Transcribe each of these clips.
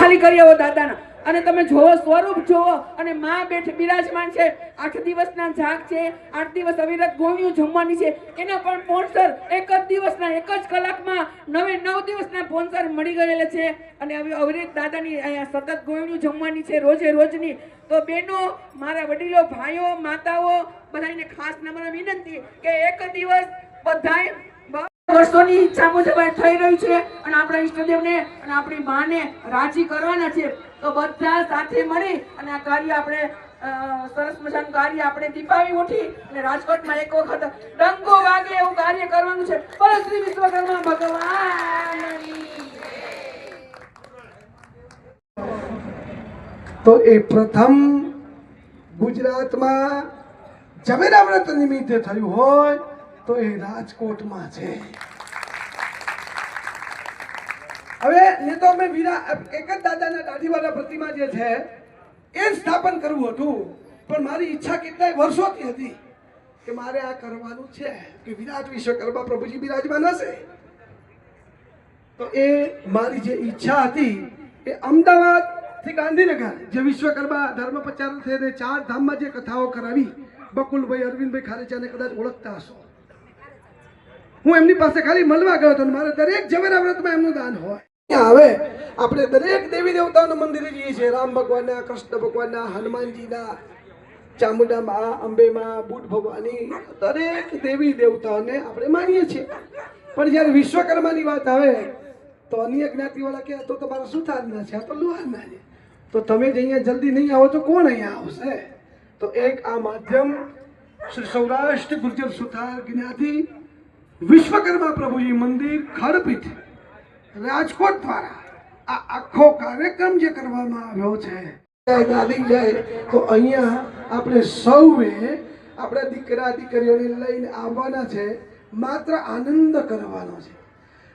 ખાલી કરી આવો દાદાના. અને તમે જોવો, સ્વરૂપ જોવો, અને માં બેઠ બિરાજમાન છે. 8 દિવસના જાગ છે, 8 દિવસ અવિરત ગોળીઓ જમવાની છે. એના પણ સ્પોન્સર એક જ દિવસના, એક જ કલાકમાં 9 દિવસના સ્પોન્સર મળી ગયેલા છે. અને હવે અવિરત દાદાની અહીંયા સતત ગોળીઓ જમવાની છે, રોજે રોજની. તો બહેનો, મારા વડીલો, ભાઈઓ, માતાઓ, બધાને ખાસ નમ્ર વિનંતી કે એક દિવસ બધાય વર્ષોની ઈચ્છા મુજબ થઈ રહ્યું છે. અને આપણા ઈષ્ટદેવને અને આપણી માને રાજી કરવાના છે. તો બધા સાથે મળી અને આ કાર્ય આપણે સરસ મજાનું કાર્ય આપણે દીપાવી ઉઠી અને રાજકોટમાં એક વખત ડંકો વાગે એવું કાર્ય કરવાનું છે. બોલો શ્રી વિશ્વકર્મા ભગવાનની. તો એ પ્રથમ ગુજરાતમાં ઝવેરા વ્રત નિમિત્તે થયું હોય તો એ રાજકોટમાં છે. હવે એ તો અમે એક જ દાદાના દાઢીવાળા પ્રતિમા જે છે એ સ્થાપન કરવું હતું, પણ મારી ઈચ્છા કેટલાય વર્ષોથી હતી કે મારે આ કરવાનું છે કે વિરાટ વિશ્વકર્મા પ્રભુજી બિરાજમાન હશે. તો એ મારી જે ઈચ્છા હતી એ અમદાવાદ થી ગાંધીનગર જે વિશ્વકર્મા ધર્મ પ્રચાર થઈને 4 ધામમાં જે કથાઓ કરાવી, બકુલભાઈ, અરવિંદભાઈ ખારેચાને કદાચ ઓળખતા હશો. હું એમની પાસે ખાલી મળવા ગયો હતો. મારે દરેક ઝવેરા વ્રતમાં એમનું દાન હોય. હવે આપણે દરેક દેવી દેવતાઓના મંદિરે જઈએ છીએ, રામ ભગવાનના, કૃષ્ણ ભગવાનના, હનુમાનજીના, ચામુંડામાં, અંબેમાં, બુદ્ધ ભગવાનની, દરેક દેવી દેવતાઓને આપણે માનીએ છીએ. પણ જ્યારે વિશ્વકર્માની વાત આવે તો અન્ય જ્ઞાતિવાળા કહે તો તમારા સુથારના છે, આ તો લુહારના છે. તો તમે જ અહીંયા જલ્દી નહીં આવો તો કોણ અહીંયા આવશે? તો એક આ માધ્યમ શ્રી સૌરાષ્ટ્ર ગુર્જર સુથાર જ્ઞાતિ વિશ્વકર્મા પ્રભુજી મંદિર ખડપીઠ રાજકોટ દ્વારા આ આખો કાર્યક્રમ જે કરવામાં આવ્યો છે, દાદી જાય તો અહીંયા આપણે સૌએ આપણા દીકરા દીકરીઓને લઈને આવવાના છે, માત્ર આનંદ કરવાનો છે.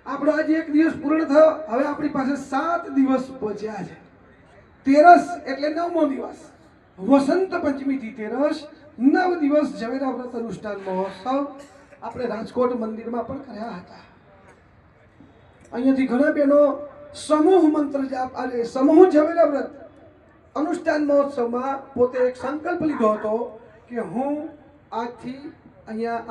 આપણો આજે એક દિવસ પૂર્ણ થયો, હવે આપણી પાસે 7 દિવસ બચ્યા છે. 13 એટલે 9મો દિવસ, વસંત પંચમીથી 13 9 દિવસ ઝવેરા વ્રત અનુષ્ઠાન મહોત્સવ આપણે રાજકોટ મંદિરમાં પણ કર્યા હતા. અહીંયાથી ઘણા બહેનો સમૂહ મંત્ર જાપ અને સમૂહ ઝવેરા વ્રત અનુષ્ઠાન મહોત્સવમાં પોતે એક સંકલ્પ લીધો હતો કે હું આજથી અહીંયા